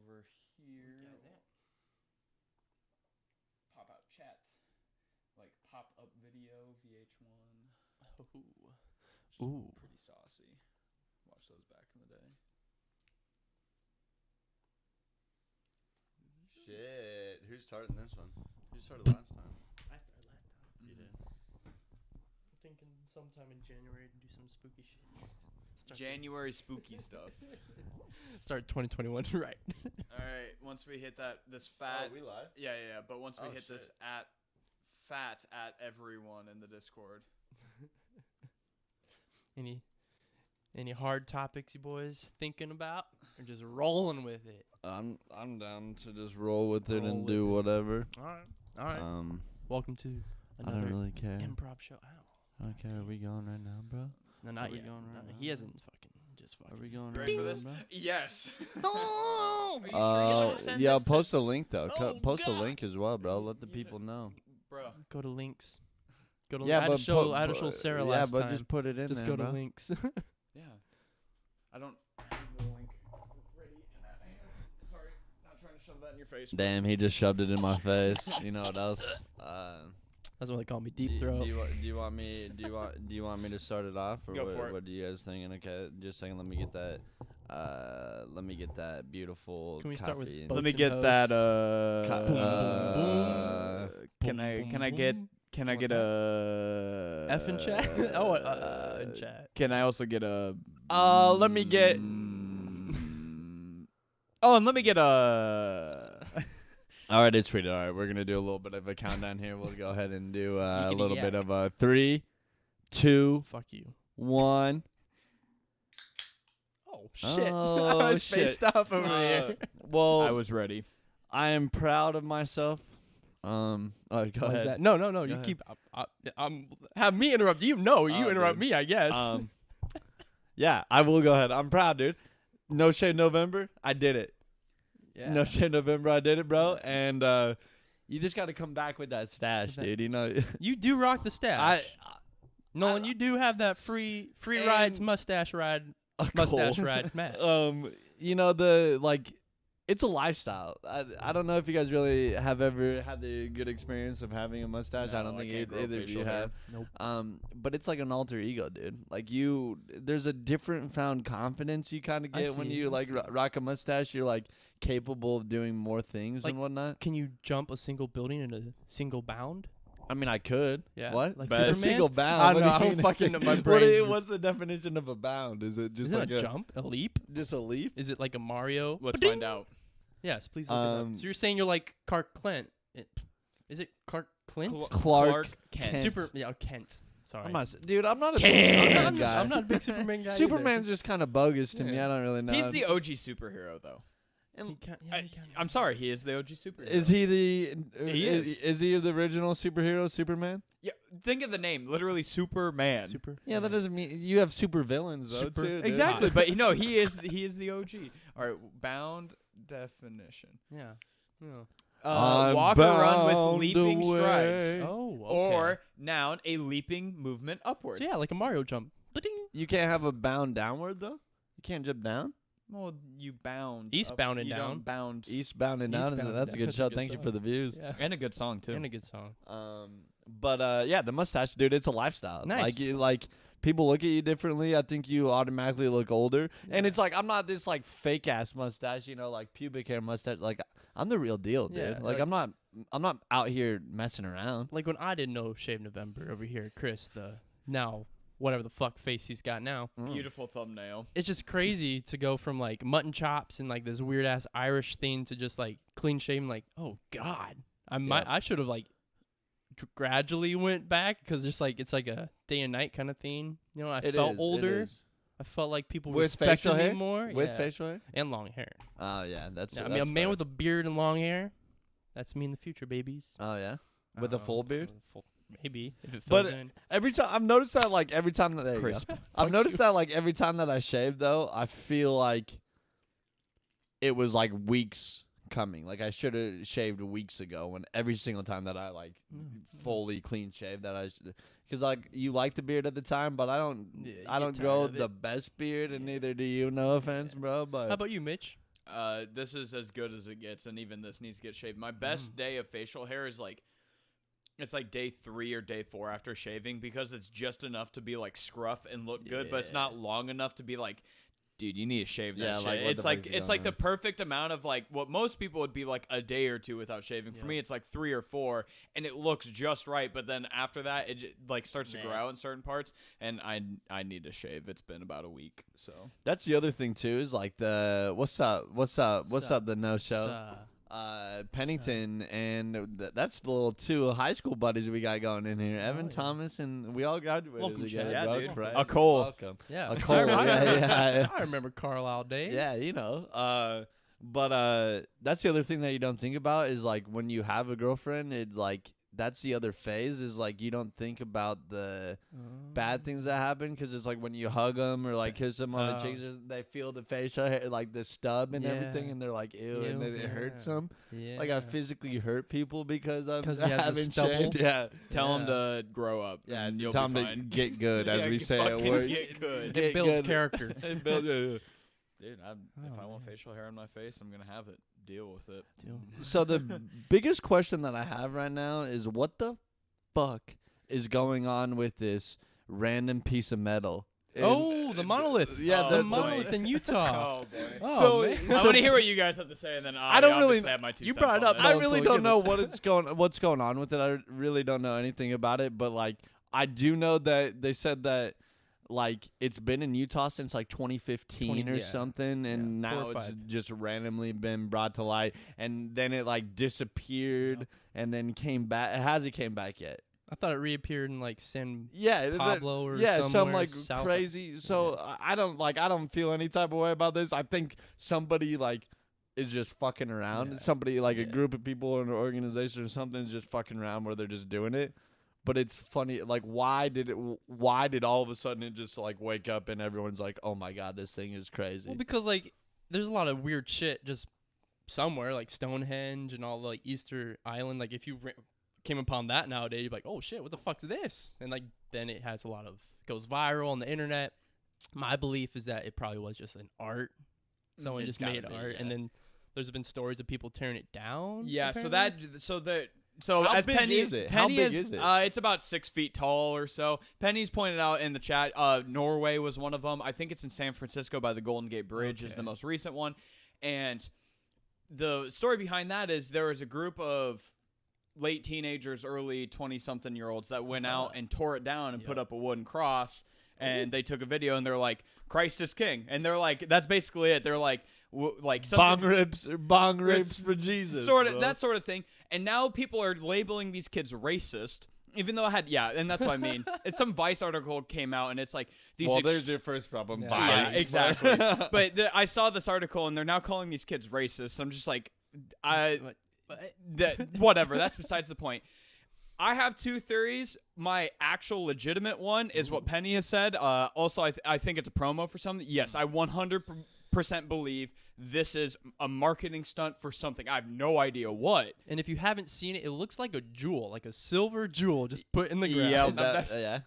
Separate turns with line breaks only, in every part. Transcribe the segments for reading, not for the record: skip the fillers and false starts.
over here. Pop out chat. Like pop up video, VH1.
Ooh.
Pretty saucy. Watch those back in the day.
Shit. Who's starting this one? Who started last time?
I started last time.
You did.
I'm thinking sometime in January to do some spooky shit.
January spooky stuff.
Start 2021 right.
All right. Once we hit this fat.
Oh, we live?
Yeah. But once we hit
shit.
this fat at everyone in the Discord.
Any hard topics you boys thinking about, or just rolling with it?
I'm down to just roll with it
Roll
and
with
do
it.
whatever.
All right. Welcome to
I
another
don't really care.
improv show.
I don't care. Are we going right now, bro?
No,
Are
not
we
yet.
going right now?
He hasn't just
Are
fucking.
we going
Ready
right
for
now,
this?
bro?
Yes.
Oh,
Are you sure you want to send
Yeah,
this to-
post a link though.
Oh,
Post a
God.
link as well, bro. Let the people know.
Bro.
Go to links. Go to
Yeah,
I had
but
to show Sarah last
but
time.
just put it in
Just
there,
go to
bro.
links.
Yeah. I don't have the link ready in that hand. Sorry. Not trying to shove that in your face.
Damn, he just shoved it in my face. You know what else?
That's why they call me Deep Throat.
Do you want me to start it off, or
Go
what,
for it.
what are you guys thinking? Okay, just a second. Let me get that beautiful.
Can we start with
copy.
boats
Let me
and
get
hoes?
that.
Boom,
Can I get
What,
a
F in chat? In chat.
Can I also get a?
Let me get.
Oh, and let me get a.
All right, it's treated. All right, we're gonna do a little bit of a countdown here. We'll go ahead and do a
Yeekety
little
yak.
bit of a 3, 2,
Fuck you.
1.
Oh shit!
Oh,
I was
shit.
spaced up over here.
Well,
I was ready.
I am proud of myself. All right, go
What was
ahead.
that? No.
Go
You
ahead.
keep. Have me interrupt you. No, you
Oh,
interrupt
dude.
me. I guess.
Yeah, I will go ahead. I'm proud, dude. No Shade November, I did it.
yeah.
No Shade November, I did it, bro. And you just got to come back with that stash,
With that-
dude. You know,
You do rock the stash. Nolan,
I-
you do have that free
And-
rides mustache ride mustache ride match.
You know it's a lifestyle. I don't know if you guys really have ever had the good experience of having a mustache. I don't think
can't grow
either of
facial
you
hair.
have.
Nope.
But it's like an alter ego, dude. Like there's a different found confidence you kind of
I
get when
see,
you
I
like
see.
rock a mustache. You're like capable of doing more things
Like,
and whatnot.
Can you jump a single building in a single bound?
I mean, I could.
Yeah,
What?
like
A
Superman?
single bound.
I
What
don't
do
know,
you
I don't
mean?
fucking know, my
What
brain's just-
what's the definition of a bound? Is it just
Isn't
like
it a jump, a leap?
just a leap?
Is it like a Mario?
Let's
Ba-ding!
find out.
Yes, please look it up. So you're saying you're like Clark Clint? Is it Clark Clint?
Clark
Kent.
Super. Yeah, Kent. Sorry.
I'm not, dude. I'm not a
Kent.
big Superman
I'm
guy.
not a big Superman guy.
Superman's just kind of bogus to me.
Yeah.
I don't really know.
He's the OG superhero, though. I'm sorry, he is the OG superhero.
Is he the?
He is.
Is he the original superhero, Superman?
Yeah, think of the name. Literally, Superman.
Super.
Yeah, that doesn't mean you have super villains though
Super-
too. dude.
Exactly, but you know he is the OG. All right, bound definition.
Yeah. Yeah.
I'm
Walk or run
bound
with leaping strides.
away.
Oh. Okay.
Or noun, a leaping movement upward.
So yeah, like a Mario jump. Ba-ding.
You can't have a bound downward though. You can't jump down.
Well, you bound
Eastbound
up,
and
you
down.
Don't bound.
Eastbound and down.
Eastbound and
That's a
down.
good
That's a
show.
good
Thank you
song.
for the views.
Yeah.
And a good song too.
And a good song.
But yeah, the mustache, dude, it's a lifestyle.
Nice.
Like people look at you differently. I think you automatically look older. And
Yeah.
it's like I'm not this like fake ass mustache, you know, like pubic hair mustache. Like I'm the real deal, dude.
Yeah,
Like
like-
I'm not out here messing around.
Like when I didn't know Shave November over here, Chris, the now whatever the fuck face he's got now.
Beautiful thumbnail.
It's just crazy to go from like mutton chops and like this weird ass Irish thing to just like clean shaven. Like, oh god, I should have like gradually went back because it's like a day and night kind of thing. You know, I
It
felt
is, it
older.
is.
I felt like people
With
respected
facial
me
hair?
more.
With
yeah.
facial hair.
and long hair.
Oh yeah, that's.
Yeah, I mean, a man with a beard and long hair. That's me in the future, babies.
Oh yeah, with a full beard.
Maybe if it
But
fills in.
every time I've noticed that, like every time that there you go.
Crisp.
I've noticed that, like every time that I shave, though, I feel like it was like weeks coming. Like I should have shaved weeks ago. When every single time that I like fully clean shave, that I, because like you like the beard at the time, but I don't.
Yeah, you
I
get
don't
tired
grow
of it.
the best beard, and neither do you. No offense, bro. But
How about you, Mitch?
This is as good as it gets, and even this needs to get shaved. My best day of facial hair is like, it's like day 3 or day 4 after shaving, because it's just enough to be like scruff and look good, but it's not long enough to be like, dude, you need to shave that shit. It's like the perfect amount of like what most people would be like a day or 2 without shaving. For me, it's like 3 or 4, and it looks just right. But then after that, it like starts to grow out in certain parts, and I need to shave. It's been about a week, so
that's the other thing too. Is like the what's up the no show. Pennington, and that's the little 2 high school buddies we got going in here. Evan Thomas, and we all graduated
Welcome,
together.
Chad.
Bro.
Yeah, dude.
Right?
A Cole.
Welcome.
Yeah,
A Cole. yeah.
I remember Carlisle days.
Yeah, you know. But that's the other thing that you don't think about is like when you have a girlfriend, it's like that's the other phase is like you don't think about the bad things that happen because it's like when you hug them or like kiss them on the cheeks, they feel the facial hair, like the stub and everything, and they're like ew, and then it hurts them. Yeah. Like I physically hurt people because I haven't shaved. Yeah,
tell them to grow up.
Yeah,
and you'll
tell
be
them
fine.
to get good, as we say at work.
Get good.
It builds character.
It builds,
Dude, if I want facial hair on my face, I'm gonna have it. Deal with it.
So the biggest question that I have right now is what the fuck is going on with this random piece of metal?
The monolith.
Yeah,
the monolith in Utah.
Oh boy.
Oh,
I want to hear what you guys have to say, and then
I don't really
have my 2
you
cents
brought it
on
up.
this.
I really don't know what's going on with it. I really don't know anything about it, but like I do know that they said that like it's been in Utah since like 2015 or something, and now it's just randomly been brought to light, and then it like disappeared and then came back. It hasn't came back yet.
I thought it reappeared in like San
Pablo
or
some like
south
crazy. So I don't feel any type of way about this. I think somebody like is just fucking around.
Yeah.
Somebody like a group of people or an organization or something is just fucking around where they're just doing it. But it's funny, like, why did all of a sudden it just, like, wake up and everyone's like, oh, my God, this thing is crazy?
Well, because, like, there's a lot of weird shit just somewhere, like Stonehenge and all, like, Easter Island. Like, if you came upon that nowadays, you'd be like, oh, shit, what the fuck's this? And, like, then it has goes viral on the internet. My belief is that it probably was just an art. Someone just made art. And then there's been stories of people tearing it down.
Yeah,
apparently.
So
how
as
big
Penny
is it? How big is it?
It's about 6 feet tall or so. Penny's pointed out in the chat. Norway was one of them. I think it's in San Francisco by the Golden Gate Bridge is the most recent one. And the story behind that is there was a group of late teenagers, early 20-something-year-olds that went out and tore it down and put up a wooden cross. And they took a video and they're like, Christ is king. And they're like, that's basically it. They're like
bong rips for Jesus.
That sort of thing. And now people are labeling these kids racist. Even though and that's what I mean. It's some Vice article came out and it's like these.
Well, there's your first problem.
Yeah.
Vice.
Yeah, exactly. But I saw this article and they're now calling these kids racist. I'm just like, whatever. That's besides the point. I have 2 theories. My actual legitimate one is what Penny has said. Also, I think it's a promo for something. Yes, I 100% believe this is a marketing stunt for something. I have no idea what.
And if you haven't seen it, it looks like a jewel, like a silver jewel just put in the ground.
That's
what I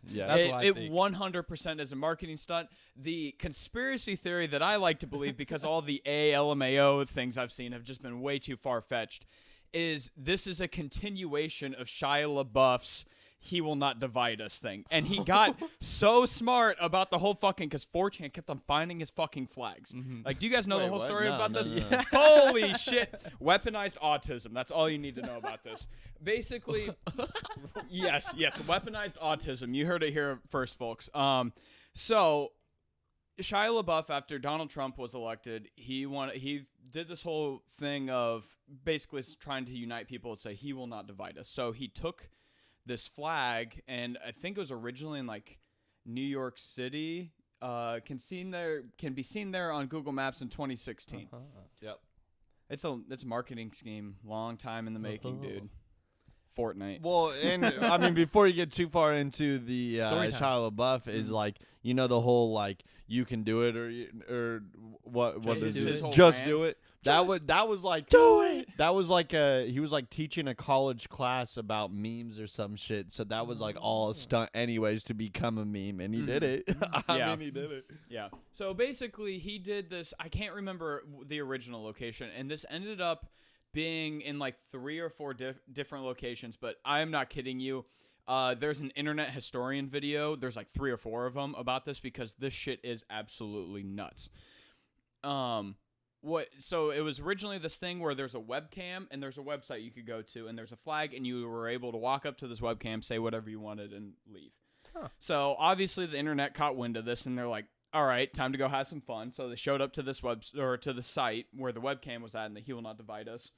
it
think.
100% is a marketing stunt. The conspiracy theory that I like to believe, because all the LMAO things I've seen have just been way too far-fetched, is this is a continuation of Shia LaBeouf's "He Will Not Divide Us" thing. And he got so smart about the whole fucking, because 4chan kept on finding his fucking flags. Like, do you guys know the whole story about this?
No.
Holy shit. Weaponized autism. That's all you need to know about this. Basically, yes, weaponized autism. You heard it here first, folks. So Shia LaBeouf, after Donald Trump was elected, he did this whole thing of basically trying to unite people and say he will not divide us. So he took this flag, and I think it was originally in like New York City. Can be seen there on Google Maps in 2016.
Yep.
It's a marketing scheme, long time in the making, dude. Fortnite.
Well, and I mean, before you get too far into the Shia LaBeouf, is like, the whole like you can do it or what
Just
is
do
it?
his whole
Just
rant.
do it. That was like
Do it.
That was like he was like teaching a college class about memes or some shit. So that was like all a stunt anyways to become a meme, and he did it. I
Yeah.
mean, he did it.
Yeah. So basically, he did this. I can't remember the original location, and this ended up being in like 3 or 4 different locations. But I am not kidding you. There's an internet historian video. There's like 3 or 4 of them about this because this shit is absolutely nuts. So it was originally this thing where there's a webcam and there's a website you could go to and there's a flag and you were able to walk up to this webcam, say whatever you wanted, and leave.
Huh.
So obviously the internet caught wind of this and they're like, all right, time to go have some fun. So they showed up to this to the site where the webcam was at and the He Will Not Divide Us.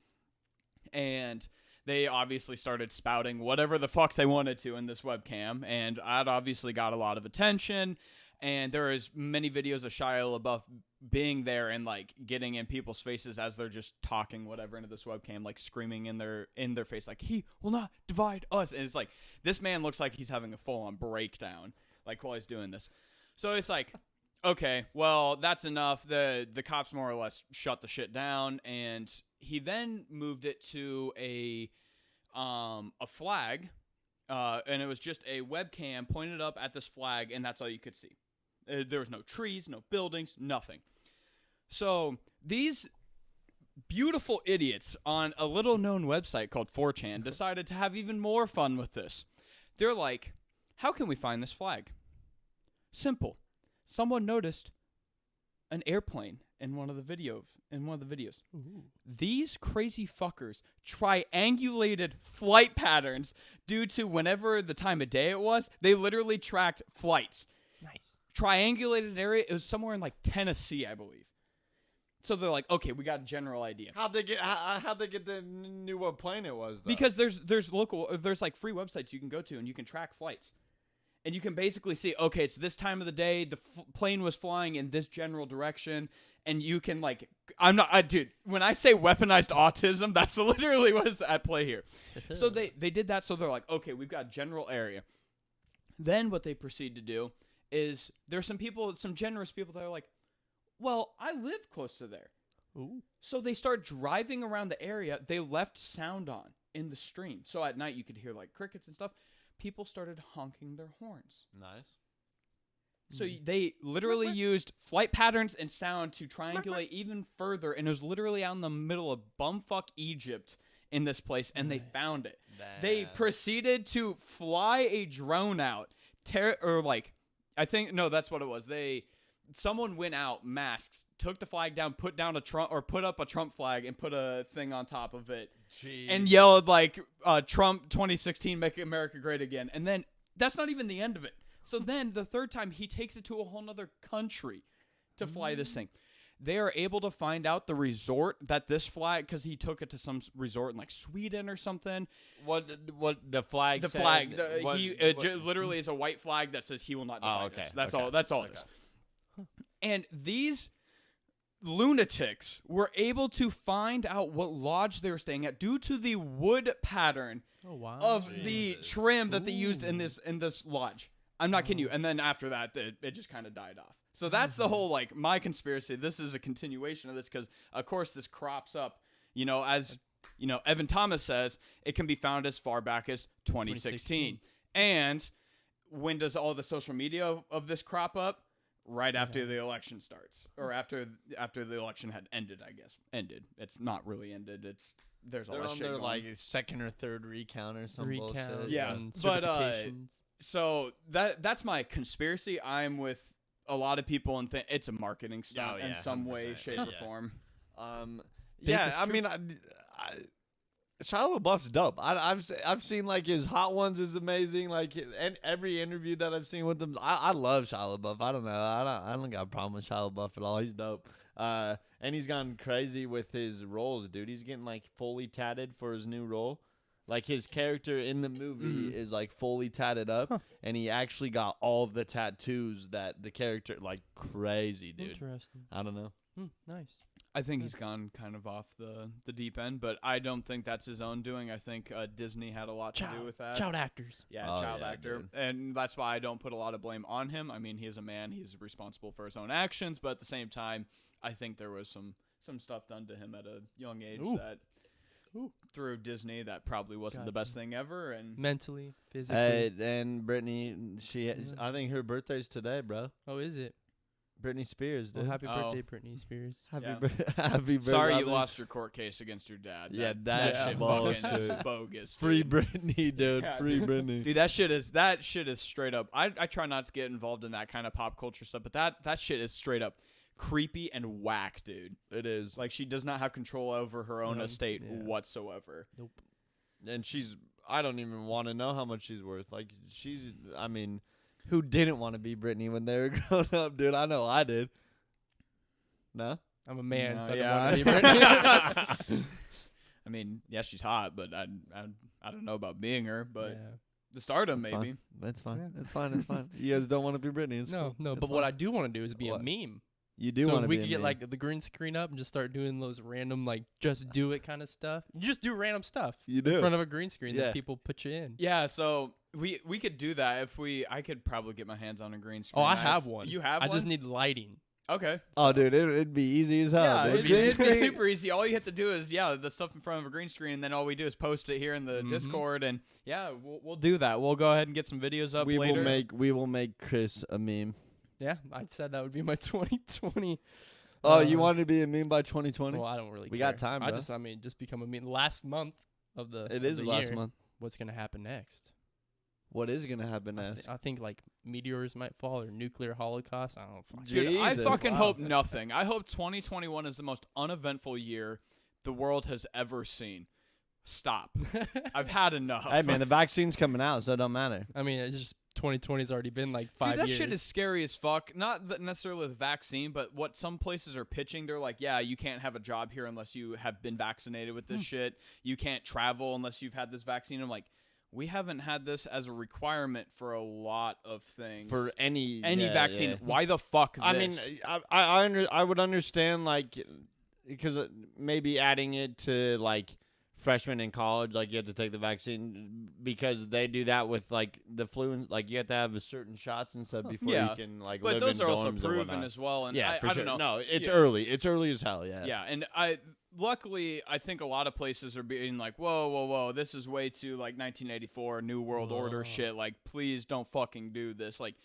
And they obviously started spouting whatever the fuck they wanted to in this webcam. And that obviously got a lot of attention. And there is many videos of Shia Labeouf being there and like getting in people's faces as they're just talking whatever into this webcam, like screaming in their face, like, he will not divide us. And it's like, this man looks like he's having a full-on breakdown, like, while he's doing this. So it's like, okay, well, that's enough. The cops more or less shut the shit down, and he then moved it to a flag, and it was just a webcam pointed up at this flag, and that's all you could see. There was no trees, no buildings, nothing. So these beautiful idiots on a little-known website called 4chan decided to have even more fun with this. They're like, how can we find this flag? Simple. Someone noticed an airplane in one of the videos.
Ooh.
These crazy fuckers triangulated flight patterns due to whenever the time of day it was. They literally tracked flights.
Nice.
Triangulated area. It was somewhere in like Tennessee, I believe. So they're like, okay, we got a general idea.
How'd they get the knew what plane it was? Though?
Because there's like free websites you can go to and you can track flights. And you can basically see, okay, it's this time of the day, the plane was flying in this general direction, and you can, like, dude, when I say weaponized autism, that's literally what's at play here. So they did that, so they're like, okay, we've got general area. Then what they proceed to do is there's some generous people that are like, well, I live close to there.
Ooh.
So they start driving around the area. They left sound on in the stream. So at night you could hear, like, crickets and stuff. People started honking their horns.
Nice.
So they literally used flight patterns and sound to triangulate even further, and it was literally out in the middle of bumfuck Egypt in this place, and they found it. They proceeded to fly a drone out, that's what it was. Someone went out, masks, took the flag down, put up a Trump flag and put a thing on top of it.
Jeez.
And yelled like Trump 2016 make America great again. And then that's not even the end of it. So then the third time he takes it to a whole nother country to fly this thing. They are able to find out the resort that this flag, because he took it to some resort in like Sweden or something.
What the flag?
The
said?
flag.
What?
Literally is a white flag that says he will not divide us. That's all. That's all it is. And these lunatics were able to find out what lodge they were staying at due to the wood pattern of the trim that they used in this lodge. I'm not kidding you. And then after that, it just kind of died off. So that's the whole, like, my conspiracy. This is a continuation of this because, of course, this crops up, as, Evan Thomas says, it can be found as far back as 2016. And when does all the social media of this crop up? Right after the election starts, or after the election had ended, I guess. Ended. It's not really ended. There's all that shit
going.
going.
Like second or third recount or something.
Recounts,
Yeah,
and
but
certifications.
so that's my conspiracy. I'm with a lot of people and it's a marketing stunt in some way, shape, or form.
I mean, Shia LaBeouf's dope. I've seen like his Hot Ones is amazing. Like and every interview that I've seen with him, I love Shia LaBeouf. I don't know. I don't got a problem with Shia LaBeouf at all. He's dope. And he's gone crazy with his roles, dude. He's getting like fully tatted for his new role. Like his character in the movie is like fully tatted up, and he actually got all of the tattoos that the character like crazy, dude.
Interesting.
I don't know.
Nice.
I think he's gone kind of off the deep end, but I don't think that's his own doing. I think Disney had a lot to do with that.
Child actors.
Yeah,
Oh,
child
yeah,
actor.
dude.
And that's why I don't put a lot of blame on him. I mean, he is a man. He's responsible for his own actions, but at the same time, I think there was some some stuff done to him at a young age
Ooh.
that
Ooh.
through Disney that probably wasn't the best thing ever. And
Mentally, physically.
Hey, and Brittany, I think her birthday's today, bro.
Oh, is it?
Britney Spears, dude.
Well, happy
Oh.
birthday, Britney Spears.
Happy,
Yeah.
Happy birthday.
sorry you lost your court case against your dad.
Yeah,
that
that's
shit
bullshit.
fucking is bogus.
Free
dude.
Britney, dude.
Yeah,
Free
dude.
Britney.
Dude, that shit is straight up. I try not to get involved in that kind of pop culture stuff, but that shit is straight up creepy and whack, dude.
It is.
Like, she does not have control over her own estate
yeah.
whatsoever.
Nope.
And I don't even want to know how much she's worth. Like, I mean, who didn't want to be Britney when they were growing up, dude? I know I did. No?
I'm a man,
No,
so I
yeah.
don't want to be Britney.
I mean, yeah, she's hot, but I don't know about being her, but
Yeah.
the stardom
That's
maybe.
fine. That's fine.
Yeah.
That's fine. That's fine. You guys don't want to be Britney. It's
No,
cool.
no.
It's
But what I
fine.
do want to do is be
What?
a meme.
You do
so
want to
we
be
could
a
get
meme.
like the green screen up and just start doing those random like just do it kind of stuff. You just do random stuff
You
in
do.
front of a green screen
Yeah.
that people put you in.
Yeah, so we could do that I could probably get my hands on a green screen.
Oh, I have one.
You have
I
one?
just need lighting.
Okay.
Oh, dude, it'd be easy as hell,
Yeah,
dude.
it'd be,
Green
it'd be
screen.
super easy. All you have to do is, the stuff in front of a green screen, and then all we do is post it here in the
Mhm.
Discord, and we'll do that. We'll go ahead and get some videos up
We
later.
will make Chris a meme.
Yeah, I said that would be my 2020.
Oh, you wanted to be a meme by 2020?
Well, I don't really.
We
care.
got time, bro.
just become a meme. Last month of the.
It
of
is
the
last
year,
month.
What's gonna happen next?
What is gonna happen next?
I think like meteors might fall or nuclear holocaust. I don't fucking.
Dude, I
Jesus,
fucking
wow.
hope nothing. I hope 2021 is the most uneventful year the world has ever seen. Stop. I've had enough.
Hey, man, the vaccine's coming out, so it don't matter.
I mean, it's just 2020's already been like 5
Dude, that
years.
shit is scary as fuck. Not necessarily the vaccine, but what some places are pitching. They're like, yeah, you can't have a job here unless you have been vaccinated with this shit. You can't travel unless you've had this vaccine. I'm like, we haven't had this as a requirement for a lot of things.
For any
vaccine.
yeah.
Why the fuck this?
I mean, I would understand, like, because maybe adding it to, like, freshmen in college, like, you have to take the vaccine because they do that with, like, the flu. And, like, you have to have certain shots and stuff before
Yeah.
you can, like,
but
live
those
in
are also
dorms and
proven
whatnot.
as well. And
Yeah,
I,
for
I
sure.
don't know.
No, it's
Yeah.
early. It's early as hell, yeah.
Yeah, and luckily, I think a lot of places are being like, whoa, this is way too, like, 1984, New World Order shit. Like, please don't fucking do this. Like,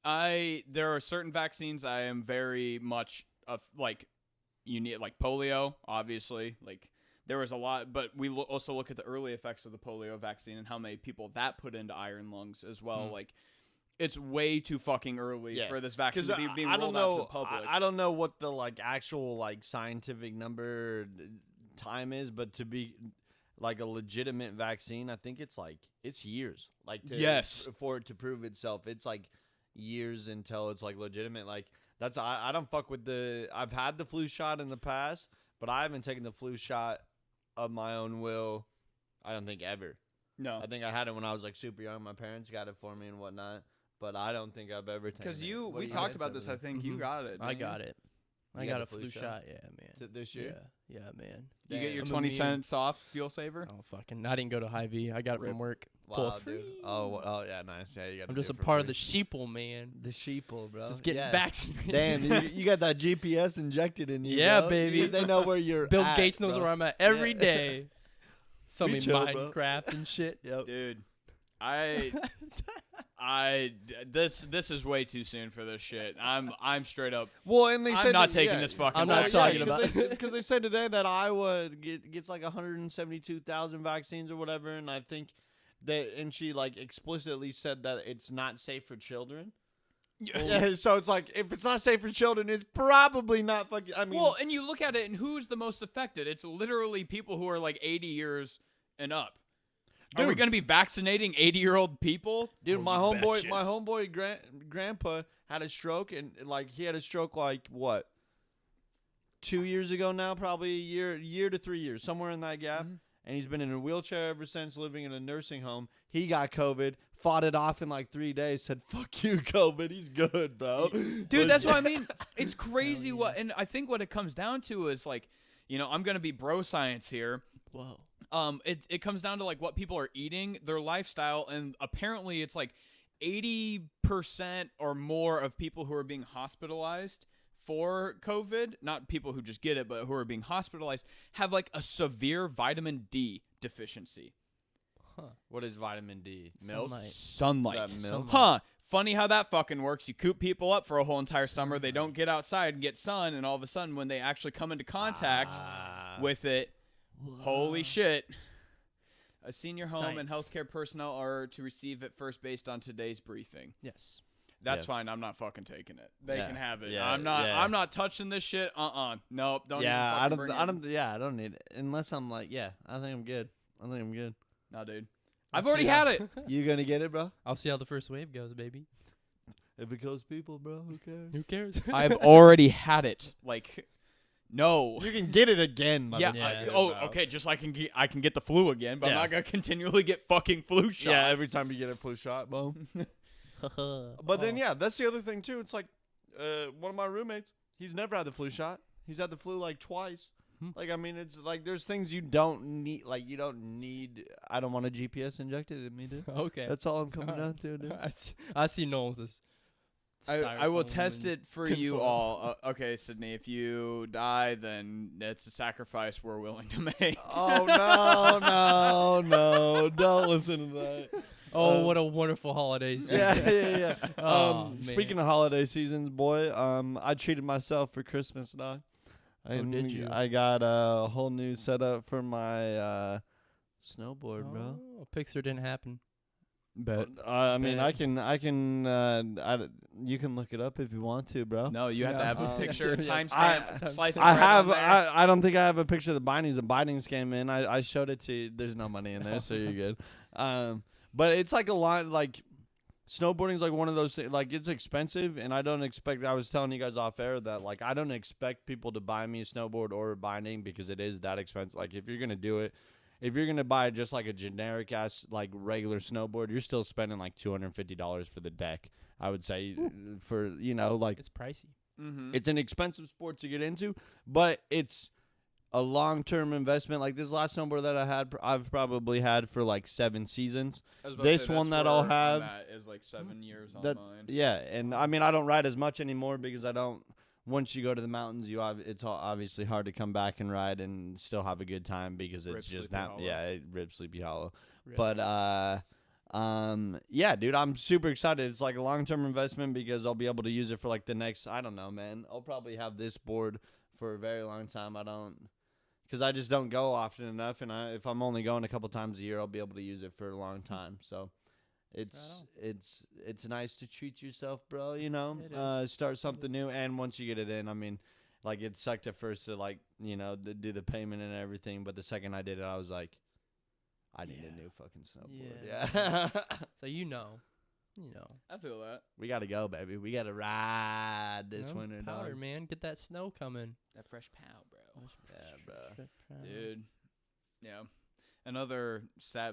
there are certain vaccines I am very much, like, you need, like, polio, obviously. Like, there was a lot, but we also look at the early effects of the polio vaccine and how many people that put into iron lungs as well. Like, it's way too fucking early for this vaccine to be being rolled out to the public.
I don't know what the, like, actual, like, scientific number time is, but to be like a legitimate vaccine, I think it's like it's years. Like, for it to prove itself, it's like years until it's like legitimate. Like, that's I don't fuck with I've had the flu shot in the past, but I haven't taken the flu shot of my own will. I don't think ever.
No,
I think I had it when I was like super young. My parents got it for me and whatnot. But I don't think I've ever taken it.
because
What
we
do
talked
guys
about
have
this.
with
I
it?
think you got it.
I
didn't
got
you?
it.
You
I
got
got
the
a
flu
flu
shot?
shot. Yeah, man.
Is it this year?
Yeah, man.
You get your
I'm a
20
meme.
cents off fuel saver.
Oh fucking! I didn't go to Hy-Vee. I got it
Rip.
from work.
Wow,
For
dude.
free.
Oh, yeah, nice. Yeah, you got.
I'm just a part of the sheeple, man.
the sheeple, bro.
Just getting
yeah.
vaccinated.
Damn, you got that GPS injected in you.
Yeah,
bro.
baby.
They know where you're.
Bill
at,
Gates knows
bro.
where I'm at every
Yeah.
day. Some
Me
in
too, bro.
Minecraft and shit.
Yep.
Dude, this is way too soon for this shit. I'm straight up.
Well, and they
I'm
said
not
that-
taking
yeah.
this fucking.
I'm not
vaccine.
talking about
because they said today that Iowa gets like 172,000 vaccines or whatever, and I think that she like explicitly said that it's not safe for children. Yeah, so it's like if it's not safe for children, it's probably not fucking. I mean,
Well, and you look at it, and who's the most affected? It's literally people who are like 80 years and up. Are we
Dude.
going to be vaccinating 80-year-old people?
dude,
Oh,
my
you
homeboy,
betcha.
my homeboy grandpa had a stroke, and like he had a stroke like what 2 years ago now, probably a year to 3 years, somewhere in that gap.
Mhm.
And he's been in a wheelchair ever since, living in a nursing home. He got COVID, fought it off in like 3 days, said, "Fuck you, COVID. He's good, bro."
Dude, that's what I mean. It's crazy what, and I think what it comes down to is like, I'm going to be bro science here.
Whoa.
It comes down to like what people are eating, their lifestyle, and apparently it's like 80% or more of people who are being hospitalized for COVID, not people who just get it, but who are being hospitalized, have like a severe vitamin D deficiency.
What is vitamin D? Milk?
Sunlight.
That milk?
Huh. Funny how that fucking works. You coop people up for a whole entire summer. They don't get outside and get sun, and all of a sudden, when they actually come into contact with it, holy shit. A senior home and
Science.
healthcare personnel are to receive it first based on today's briefing.
Yes.
That's
Yes.
fine. I'm not fucking taking it. They
Yeah.
can have it.
Yeah,
I'm not.
yeah.
I'm not touching this shit. Nope. Don't.
Yeah,
even
I
fucking
don't.
bring
I
it.
don't. Yeah, I don't need it unless I'm like, yeah, I think I'm good.
No, dude.
I'll
I've already
see
had
how-
it.
You gonna get it, bro?
I'll see how the first wave goes, baby.
If it goes people, bro, who cares?
Who cares?
I've already had it. Like, no.
You can get it again.
Yeah.
motherfucker,
Okay. Just like I can get the flu again, but I'm
Yeah.
not gonna continually get fucking flu shots.
Yeah, every time you get a flu shot, boom. But then, yeah, that's the other thing too. It's like, one of my roommates, he's never had the flu shot. He's had the flu like twice. Like, I mean, it's like there's things you don't need. Like, you don't need. I don't want a GPS injected in me, dude.
Okay.
That's all I'm coming down to, dude.
I see Noel with this.
I will
styrofoam
test
and
it for you
tinfoil.
all. Okay, Sydney, if you die, then it's a sacrifice we're willing to make.
Oh no! Don't listen to that.
Oh, what a wonderful holiday season.
Yeah.
Oh,
Speaking
man.
of holiday seasons, boy, I treated myself for Christmas, dog.
did you?
I got a whole new setup for my snowboard, bro.
Oh, Pixar didn't happen.
But
I mean,
Bet.
you can look it up if you want to, bro.
no, you have to have a
Um,
picture,
yeah.
timestamp, slice of
I
bread
have.
on there.
I don't think I have a picture of the bindings. The bindings came in. I showed it to you. There's no money in there, so you're good. But it's like a lot. Like snowboarding's like one of those things. Like it's expensive, and I don't expect. I was telling you guys off air that like I don't expect people to buy me a snowboard or a binding because it is that expensive. Like if you're gonna do it. If you're gonna buy just like a generic ass like regular snowboard, you're still spending like $250 for the deck. I would say for like
It's pricey.
Mm-hmm.
it's an expensive sport to get into, but it's a long-term investment. Like this last snowboard that I had, I've probably had for like 7 seasons. This one that I'll have
is like 7 years on
That
mine.
yeah, and I mean I don't ride as much anymore because I don't. Once you go to the mountains, it's obviously hard to come back and ride and still have a good time because
Rip
it's just
Sleepy
that
Hollow.
it rips Sleepy Hollow.
Really.
But yeah, dude, I'm super excited. It's like a long-term investment because I'll be able to use it for like the next, I don't know, man. I'll probably have this board for a very long time. Because I just don't go often enough, and if I'm only going a couple times a year, I'll be able to use it for a long time. So it's nice to treat yourself, bro,
It is.
start something new, and once you get it in, I mean, like it sucked at first to like, do the payment and everything, but the second I did it, I was like, I need a new fucking snowboard. Yeah.
So
I feel that.
We got to go, baby. We got to ride this winter,
powder,
dog.
man. Get that snow coming.
That fresh pow, bro.
Yeah, bro.
Dude. Yeah. Another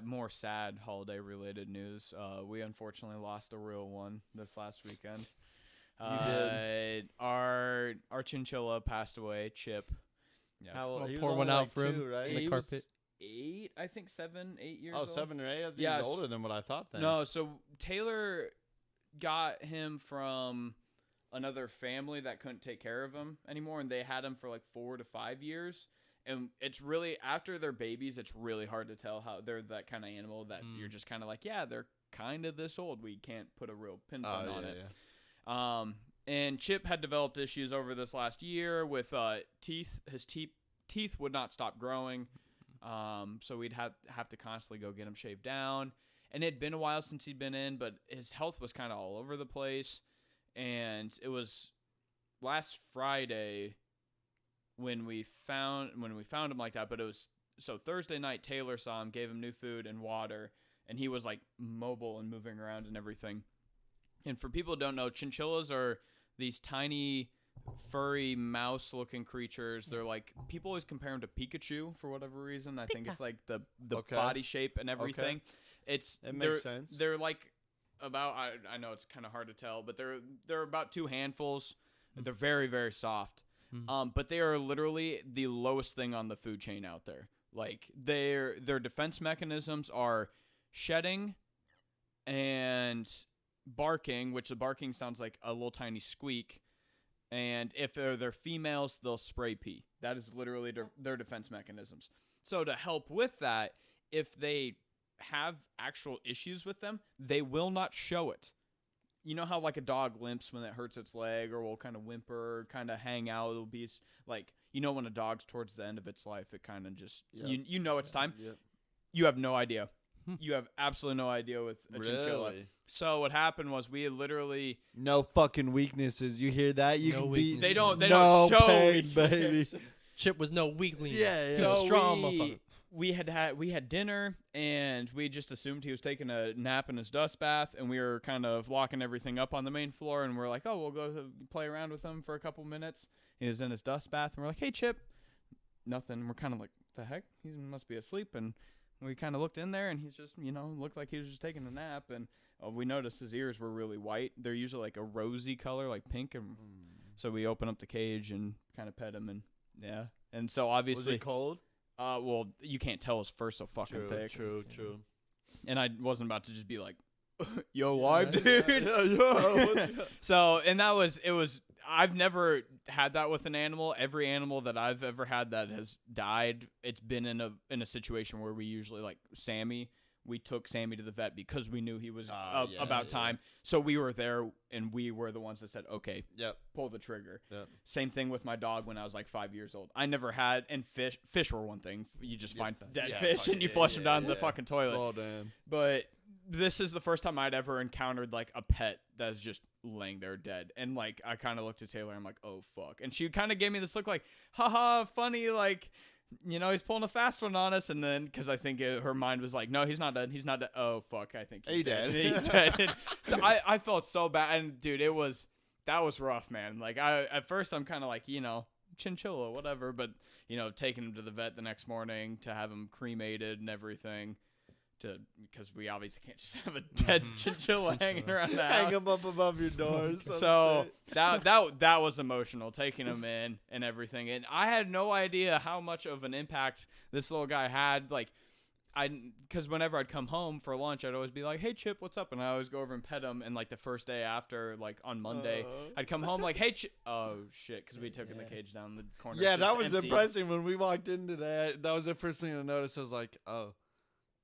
more sad holiday related news. We unfortunately lost a real one this last weekend.
did.
Our chinchilla passed away, Chip. Yeah.
How old?
We'll
He was
pour
only
one out
like
for him
2, right?
in the
He
carpet.
was 8, I think 7, 8 years
Oh,
old.
7 or 8? I think
Yeah,
he's older than what I thought then.
No, so Taylor got him from another family that couldn't take care of him anymore, and they had him for like 4 to 5 years. And it's really, after they're babies, it's really hard to tell how they're that kind of animal that you're just kind of like, yeah, they're kind of this old. We can't put a real pinpoint on it.
Yeah.
And Chip had developed issues over this last year with teeth. His teeth would not stop growing. So we'd have to constantly go get him shaved down. And it had been a while since he'd been in, but his health was kind of all over the place. And it was last Friday when we found him like that. But it was so Thursday night. Taylor saw him, gave him new food and water, and he was like mobile and moving around and everything. And for people who don't know, chinchillas are these tiny, furry, mouse-looking creatures. They're like, people always compare them to Pikachu for whatever reason. I think it's like the
Okay.
body shape and everything.
It makes sense.
They're like about, I know it's kind of hard to tell, but they're about 2 handfuls. They're very, very soft. But they are literally the lowest thing on the food chain out there. Like their defense mechanisms are shedding and barking, which the barking sounds like a little tiny squeak, And if they're females, they'll spray pee. That is literally their defense mechanisms. So to help with that, if they have actual issues with them, they will not show it. You know how like a dog limps when it hurts its leg, or will kind of whimper, kind of hang out. It'll be like, you know, when a dog's towards the end of its life, it kind of just, you know it's time.
Yep.
You have no idea. You have absolutely no idea with a chinchilla. So what happened was we had literally
no fucking weaknesses. You hear that? You
No
can
weaknesses.
be
they don't
no
show
pain, baby.
Chip was no weakling.
Yeah,
He
yeah.
was a
So
strong motherfucker.
we had dinner, and we just assumed he was taking a nap in his dust bath, and we were kind of locking everything up on the main floor, and we're like, oh, we'll go play around with him for a couple minutes. He was in his dust bath, and we're like, hey, Chip. Nothing. We're kind of like, the heck? He must be asleep. And we kind of looked in there, and he's just, looked like he was just taking a nap. And we noticed his ears were really white. They're usually like a rosy color, like pink. And so we open up the cage and kind of pet him, and yeah. And so obviously,
Was it cold?
well, you can't tell his fur's so fucking thick.
True.
And I wasn't about to just be like, yo, live, dude.
Yeah.
So, and it was, I've never had that with an animal. Every animal that I've ever had that has died, it's been in a situation where we usually, like Sammy, we took Sammy to the vet because we knew he was about time. So we were there, and we were the ones that said, okay, pull the trigger.
Yep.
Same thing with my dog when I was like 5 years old. I never had, and fish were one thing. You just find dead fish and you flush them down the fucking toilet.
Oh, damn.
But this is the first time I'd ever encountered like a pet that's just laying there dead. And like, I kind of looked at Taylor, I'm like, oh fuck. And she kind of gave me this look like, haha, funny, like, he's pulling a fast one on us. And then, because I think her mind was like, no, he's not dead. He's not dead. Oh, fuck. I think he's dead. He's dead. And so I felt so bad. And, dude, that was rough, man. Like, at first, I'm kind of like, chinchilla, whatever. But, taking him to the vet the next morning to have him cremated and everything. Because we obviously can't just have a dead chinchilla hanging around the house.
Hang him up above your doors.
So that was emotional, taking him in and everything. And I had no idea how much of an impact this little guy had. Like, because whenever I'd come home for lunch, I'd always be like, hey, Chip, what's up? And I always go over and pet him. And, like, the first day after, like, on Monday, I'd come home like, hey, Chip. Oh, shit, because we took the cage down the corner.
Yeah, that was
empty.
depressing when we walked in today. That was the first thing I noticed. I was like, oh.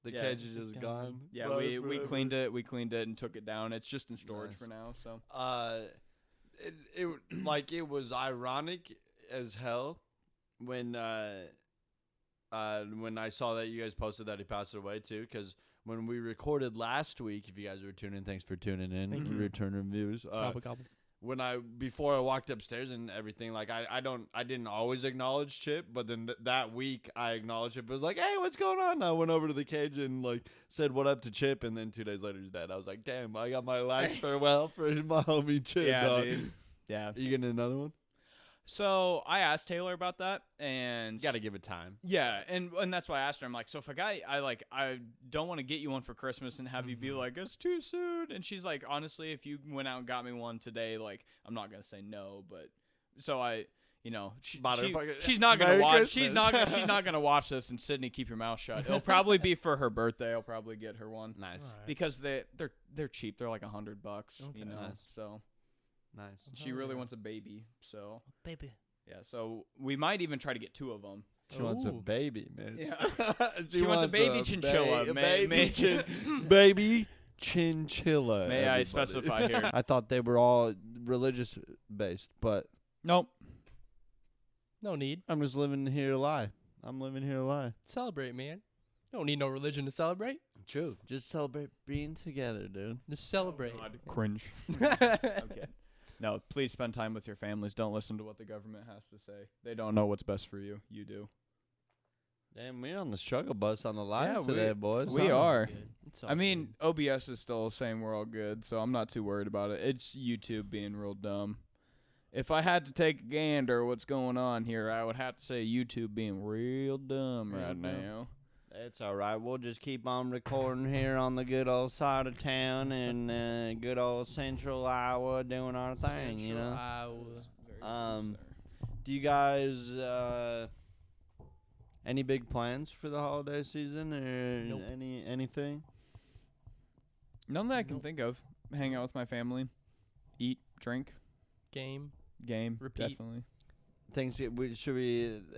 The cage is just gone.
Yeah, we cleaned it. We cleaned it and took it down. It's just in storage for now. So
it was ironic as hell when I saw that you guys posted that he passed away too. Because when we recorded last week, if you guys were tuning, thanks for tuning in.
Thank you.
Return reviews.
Gobble.
Before I walked upstairs and everything, like I didn't always acknowledge Chip, but then that week I acknowledged Chip. It was like, hey, what's going on? And I went over to the cage and like said what up to Chip, and then 2 days later he's dead. I was like, damn, I got my last farewell for my homie Chip.
yeah,
dog.
dude. Yeah.
Are you getting another one?
So I asked Taylor about that, and
You gotta give it time.
yeah, and that's why I asked her. I'm like, so if a guy, I don't want to get you one for Christmas and have you be like, it's too soon. And she's like, honestly, if you went out and got me one today, like, I'm not gonna say no. But so she's not gonna
Merry
watch.
Christmas.
She's not gonna watch this. And Sydney, keep your mouth shut. It'll probably be for her birthday. I'll probably get her one.
Nice.
Alright.
Because they're cheap. They're like $100.
Okay.
Nice.
So
Nice.
she really wants a baby. So
Baby.
yeah. So we might even try to get 2 of them.
She wants a
Ooh.
baby, man.
Yeah. She wants a baby chinchilla.
Baby chinchilla.
May I
everybody.
specify here?
I thought they were all religious based, but
Nope.
No need.
I'm just living here a lie. I'm living here a lie.
Celebrate, man. Don't need no religion to celebrate.
True. Just celebrate being together, dude.
Just celebrate.
Cringe. Okay. No, please spend time with your families. Don't listen to what the government has to say. They don't know what's best for you. You do.
Damn, we're on the struggle bus on the line
Yeah,
today, boys.
we
It's all
are.
good. It's all
I mean, OBS is still saying we're all good, so I'm not too worried about it. It's YouTube being real dumb. If I had to take a gander what's going on here, I would have to say YouTube being real dumb
Real
right
dumb.
now.
It's all right. We'll just keep on recording here on the good old side of town in good old central Iowa doing our thing, you know?
Iowa.
Do you guys any big plans for the holiday season or
Nope.
anything?
None that I can
Nope.
think of. Hang out with my family, eat, drink.
Game.
game.
Repeat.
Definitely.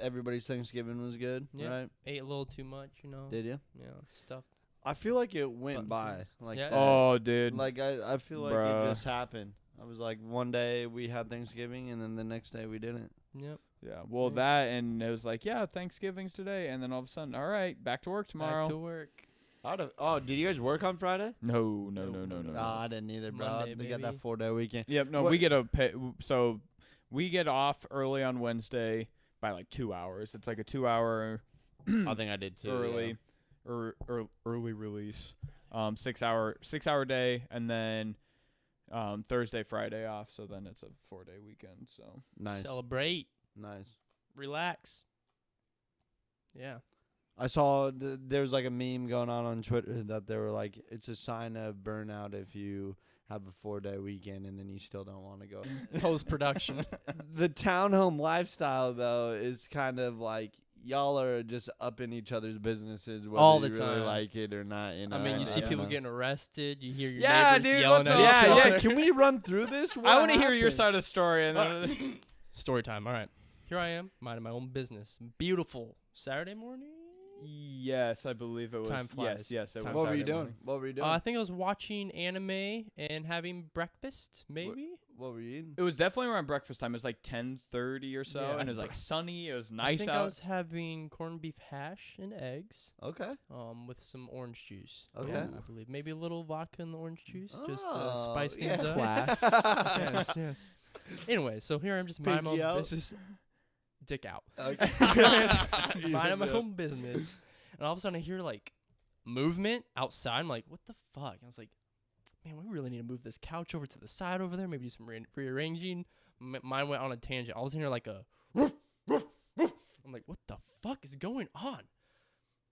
Everybody's Thanksgiving was good,
Yeah.
right?
Ate a little too much, you know.
Did you?
Yeah, stuffed.
I feel like it went
Buttons
by
in.
like
Yeah.
that.
Oh, dude.
Like I feel like
Bruh.
it just happened. I was like, one day we had Thanksgiving, and then the next day we didn't.
Yep.
Yeah. Well,
Yeah.
that and it was like, yeah, Thanksgiving's today, and then all of a sudden, all right, back to work tomorrow.
Back to work.
Oh, did you guys work on Friday?
No.
No, I didn't either, bro.
Monday,
They got
baby.
that 4-day weekend.
Yep. No,
What-
we get a pay. So we get off early on Wednesday by like 2 hours. It's like a 2-hour
I think I did too.
early, early release. 6 hour day, and then Thursday, Friday off. So then it's a 4-day weekend. So
Nice.
Celebrate.
Nice.
Relax. Yeah.
I saw there was like a meme going on Twitter that they were like, it's a sign of burnout if you have a 4-day weekend and then you still don't want to go.
Post production.
The townhome lifestyle though is kind of like y'all are just up in each other's businesses whether
All the
you really
time.
like it or not. You know?
I mean, you see
Yeah.
people getting arrested. You hear your
Yeah,
neighbors
dude,
yelling
what
at
the-
each
Yeah,
other.
yeah. Can we run through this?
I want to hear your
happened?
side of the story, and then
Story time. All right. Here I am, minding my own business. Beautiful Saturday morning.
yes, I believe it was.
Time flies.
Yes, it
Time
was.
What were you
Saturday
doing?
morning.
What were you doing?
I think I was watching anime and having breakfast, maybe.
What were you eating?
It was definitely around breakfast time. It was like 10:30 or so,
Yeah.
and it was like sunny. It was
I
nice
think I
out.
was having corned beef hash and eggs,
Okay.
with some orange juice.
Okay.
Yeah, I believe maybe a little vodka in the orange juice, just to
Oh,
spice things
yeah.
up.
Class.
Yes, yes. Anyway, so here I'm just minding my
Pinky
own
out.
business. Dick out.
Okay.
Minding my own business, and all of a sudden I hear like movement outside. I'm like, what the fuck? And I was like, man, we really need to move this couch over to the side over there. Maybe do some rearranging. Mine went on a tangent. All of a sudden, like a. I'm like, what the fuck is going on?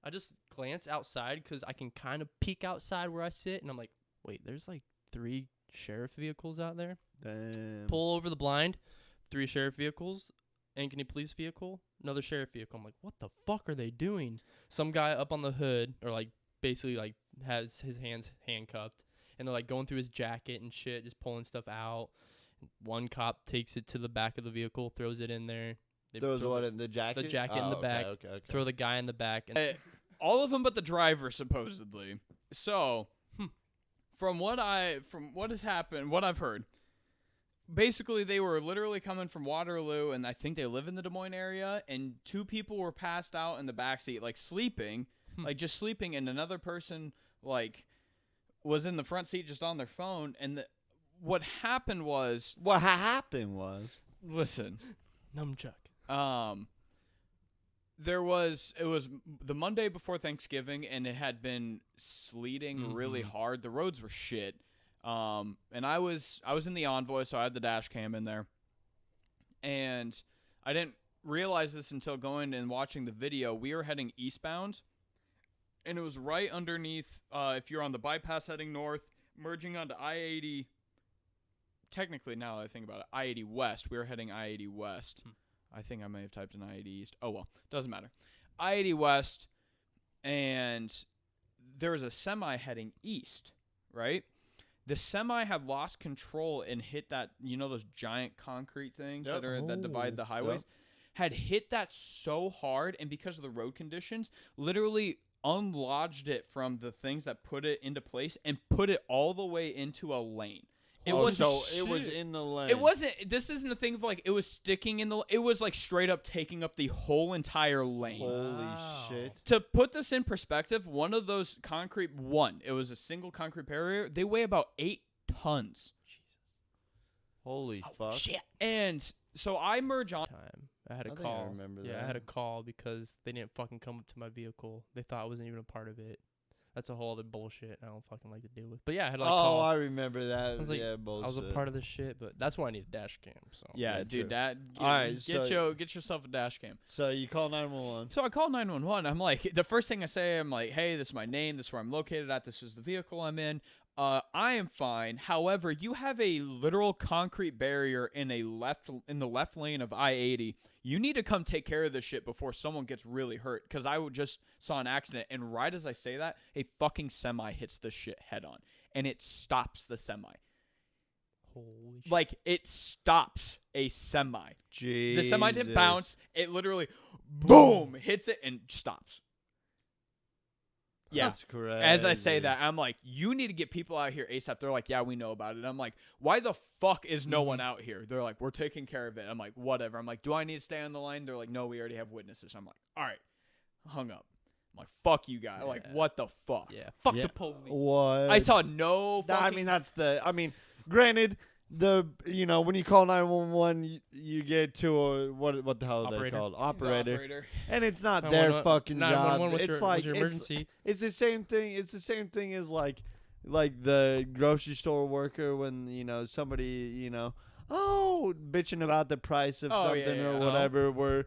I just glance outside because I can kind of peek outside where I sit, and I'm like, wait, there's like 3 sheriff vehicles out there.
Damn.
Pull over the blind, 3 sheriff vehicles, Ankeny police vehicle, another sheriff vehicle. I'm like, what the fuck are they doing? Some guy up on the hood, or like basically like has his hands handcuffed, and they're like going through his jacket and shit, just pulling stuff out. One cop takes it to the back of the vehicle, throws it in there. They
Those
throw
what in the jacket?
the jacket in the
okay,
back,
Okay.
throw the guy in the back, and
All of them but the driver, supposedly. So, from what has happened, what I've heard, basically they were literally coming from Waterloo, and I think they live in the Des Moines area, and 2 people were passed out in the backseat, like sleeping, like just sleeping, and another person like was in the front seat just on their phone. And what happened was,
What happened was.
listen,
nunchuck.
it was the Monday before Thanksgiving, and it had been sleeting really hard. The roads were shit. And I was in the Envoy, so I had the dash cam in there. And I didn't realize this until going and watching the video. We were heading eastbound, and it was right underneath, if you're on the bypass heading north, merging onto I-80. Technically, now that I think about it, I-80 West. We were heading I-80 West. I think I may have typed in I-80 East. Oh, well, doesn't matter. I-80 West, and there was a semi heading east, right? The semi had lost control and hit that, those giant concrete things
Yep.
that divide the
Oh,
highways, had hit that so hard, and because of the road conditions, literally unlodged it from the things that put it into place and put it all the way into a lane. It was
so it was in the lane.
It wasn't. This isn't a thing of like it was sticking in the. It was like straight up taking up the whole entire lane.
Holy
Wow.
shit.
To put this in perspective, one of those it was a single concrete barrier. They weigh about 8 tons.
Holy fuck.
Shit.
And so I merge on.
Time. I had a
I think
call.
I remember
Yeah,
that.
I had a call because they didn't fucking come up to my vehicle. They thought I wasn't even a part of it. That's a whole other bullshit I don't fucking like to deal with. But yeah, I had like call.
I remember that.
I was like,
yeah, bullshit.
I was a part of this shit, but that's why I need a dash cam. So
Yeah,
Yeah,
dude,
true.
that.
All right,
Get yourself a dash cam.
So you call 911.
So I call 911. I'm like, the first thing I say, I'm like, hey, this is my name. This is where I'm located at. This is the vehicle I'm in. I am fine. However, you have a literal concrete barrier in the left lane of I-80. You need to come take care of this shit before someone gets really hurt. Because I just saw an accident, and right as I say that, a fucking semi hits the shit head on, and it stops the semi.
Holy shit.
Like, it stops a semi.
Jesus.
The semi didn't bounce. It literally, boom, hits it and stops. Yeah.
That's correct.
As I say that, I'm like, you need to get people out here ASAP. They're like, yeah, we know about it. I'm like, why the fuck is no one out here? They're like, we're taking care of it. I'm like, whatever. I'm like, do I need to stay on the line? They're like, no, we already have witnesses. I'm like, all right. Hung up. I'm like, fuck you guys. Like, what the fuck?
Yeah. Fuck the police.
What?
I saw no fucking...
I mean, granted, when you call 911, you get to a, what the hell are they
Operator.
called?
The
Operator. And it's not their
911
fucking
911,
job.
what's
It's
your,
like
what's your emergency?
It's the same thing. It's the same thing as like the grocery store worker when somebody bitching about the price of something or whatever. Where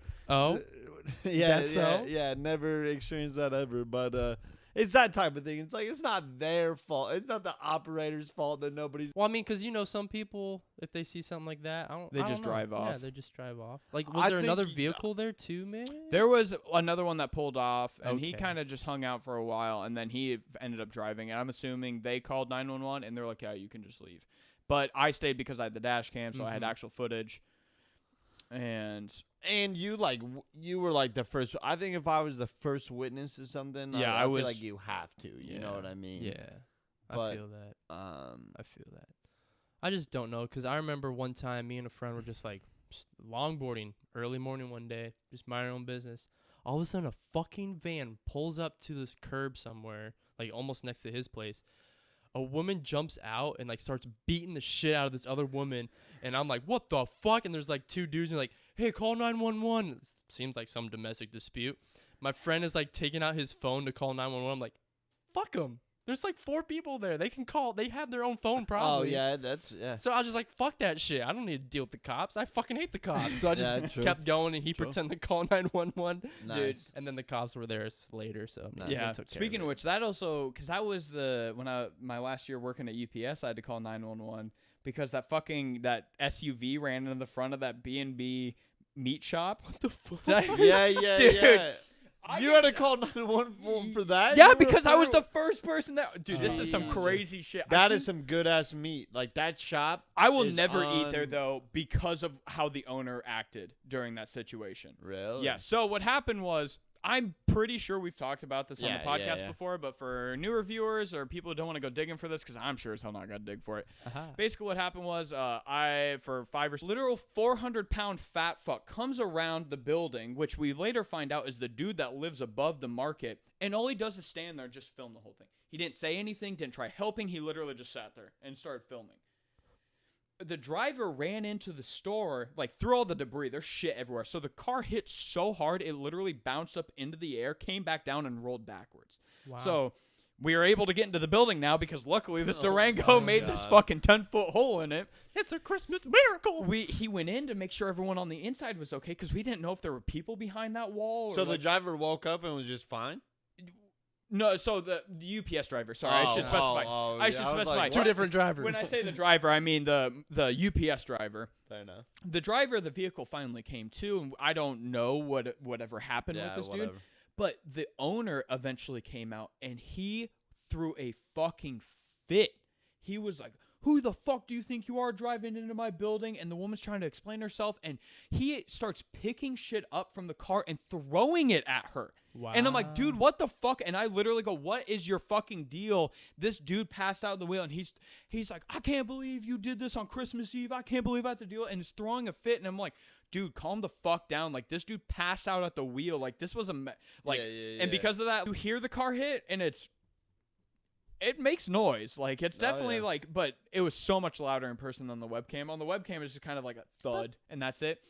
yeah, never experienced that ever, but it's that type of thing. It's like, it's not their fault. It's not the operator's fault that nobody's.
Well, I mean, because some people, if they see something like that,
They
I
just
don't know.
drive off.
Yeah, they just drive off. Like, was there another vehicle there too, man?
There was another one that pulled off, and he
Okay.
kind of just hung out for a while, and then he ended up driving. And I'm assuming they called 911, and they're like, yeah, you can just leave. But I stayed because I had the dash cam, so I had actual footage. And
you were like the first. I think if I was the first witness to something,
Yeah,
I
I
feel
was-
like you have to. You know what I mean?
Yeah,
But,
I feel that. I feel that. I just don't know, because I remember one time me and a friend were just like longboarding early morning one day, just minding our own business. All of a sudden, a fucking van pulls up to this curb somewhere, like almost next to his place. A woman jumps out and like starts beating the shit out of this other woman, and I'm like, what the fuck? And there's like two dudes and like, hey, call 911. It seems like some domestic dispute. My friend is like taking out his phone to call 911. I'm like, fuck them. There's like 4 people there. They can call. They have their own phone probably.
Oh yeah.
So I was just like, fuck that shit. I don't need to deal with the cops. I fucking hate the cops. So I
Yeah,
just
true.
kept going, and he
True.
pretended to call 911.
Nice.
Dude. And then the cops were there later. So
Nice.
they
yeah,
took care
speaking
of
of
it.
which, that also, because that was my last year working at UPS, I had to call 911 because that SUV ran into the front of that B&B meat shop. What the fuck?
Yeah,
Dude,
yeah. You had to call 911 for that?
Yeah,
You were
because I was
through-
the first person that. Dude, this is some
Jesus.
crazy shit.
That is some good ass meat. Like that shop.
I will
is
never eat there though because of how the owner acted during that situation.
Really?
Yeah. So what happened was, I'm pretty sure we've talked about this on the
Yeah,
podcast
yeah.
before, but for newer viewers or people who don't want to go digging for this, because I'm sure as hell not gonna dig for it. Basically, what happened was, for 5 or literal 400-pound fat fuck comes around the building, which we later find out is the dude that lives above the market, and all he does is stand there and just film the whole thing. He didn't say anything, didn't try helping. He literally just sat there and started filming. The driver ran into the store, like threw all the debris. There's shit everywhere. So the car hit so hard, it literally bounced up into the air, came back down, and rolled backwards.
Wow.
So we are able to get into the building now because luckily this Durango
my
made this
God.
fucking 10-foot hole in it.
It's a Christmas miracle.
He went in to make sure everyone on the inside was okay because we didn't know if there were people behind that wall. Or
So the
like,
driver woke up and was just fine?
no, so the UPS driver. Sorry, I should specify. I should
yeah, was
specify.
like,
Two
what?
different drivers.
When I say the driver, I mean the UPS driver.
Fair enough.
The driver of the vehicle finally came to, and I don't know whatever happened
Yeah,
with this
whatever.
dude. But the owner eventually came out, and he threw a fucking fit. He was like, who the fuck do you think you are driving into my building? And the woman's trying to explain herself, and he starts picking shit up from the car and throwing it at her.
Wow.
And I'm like, dude, what the fuck? And I literally go, what is your fucking deal? This dude passed out the wheel, and he's like, I can't believe you did this on Christmas Eve. I can't believe I had to deal. And he's throwing a fit, and I'm like, dude, calm the fuck down. Like, this dude passed out at the wheel. Like, this was
Yeah.
and because of that, you hear the car hit, and it makes noise. Like, it's definitely
yeah.
but it was so much louder in person than the webcam. On the webcam, it's just kind of like a thud, and that's it.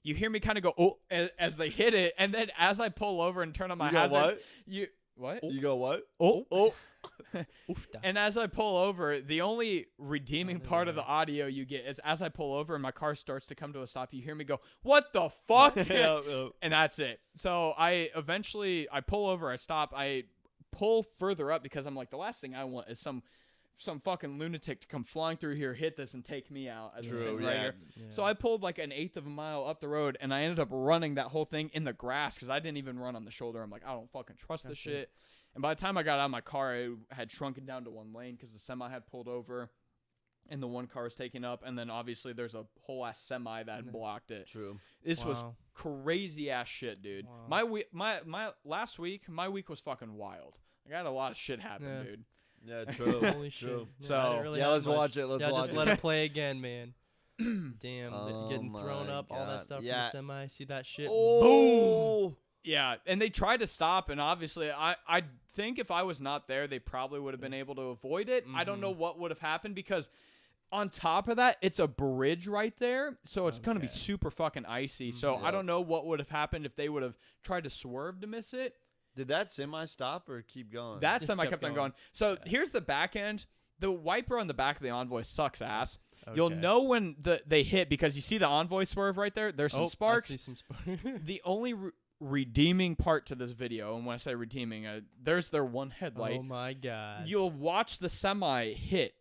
You hear me kind of go, oh, as they hit it, and then as I pull over and turn on my
You go,
hazards,
what?
what?
You go what?
Oh.
Oofda.
And as I pull over, the only redeeming part of the audio you get is as I pull over and my car starts to come to a stop, you hear me go, what the fuck? And that's it. So I pull over, I stop, I pull further up because I'm like, the last thing I want is some fucking lunatic to come flying through here, hit this, and take me out as I'm
True,
sitting right
yeah.
here. So I pulled like an eighth of a mile up the road, and I ended up running that whole thing in the grass because I didn't even run on the shoulder. I'm like, I don't fucking trust this shit. And by the time I got out of my car, it had shrunken down to one lane because the semi had pulled over. and the one car was taken up, and then obviously there's a whole ass semi that blocked it.
True.
This was
Wow.
crazy ass shit, dude.
Wow.
My last week, my week was fucking wild. I got a lot of shit happen,
Yeah.
dude.
Yeah, true.
Holy shit.
True.
Yeah,
So-
I didn't really
Yeah,
have
let's
much.
watch it. Let's
yeah,
watch
just
it.
let it play again, man. Damn,
Oh
getting thrown
my
up, all that
God.
stuff
Yeah.
from the semi. See that shit?
Oh.
Yeah, and they tried to stop, and obviously, I think if I was not there, they probably would have been able to avoid it. I don't know what would have happened because on top of that, it's a bridge right there, so it's gonna be
Okay.
super fucking icy. So I
Yep.
don't know what would have happened if they would have tried to swerve to miss it.
Did that semi stop or keep going?
That
Just
semi
kept
kept on
going.
going. So here's the back end. The wiper on the back of the Envoy sucks ass. You'll
Okay.
know when they hit because you see the Envoy swerve right there. There's some
Oh,
sparks.
I see some sparks.
The only redeeming part to this video, and when I say redeeming, there's their one headlight.
Oh my god.
You'll watch the semi hit,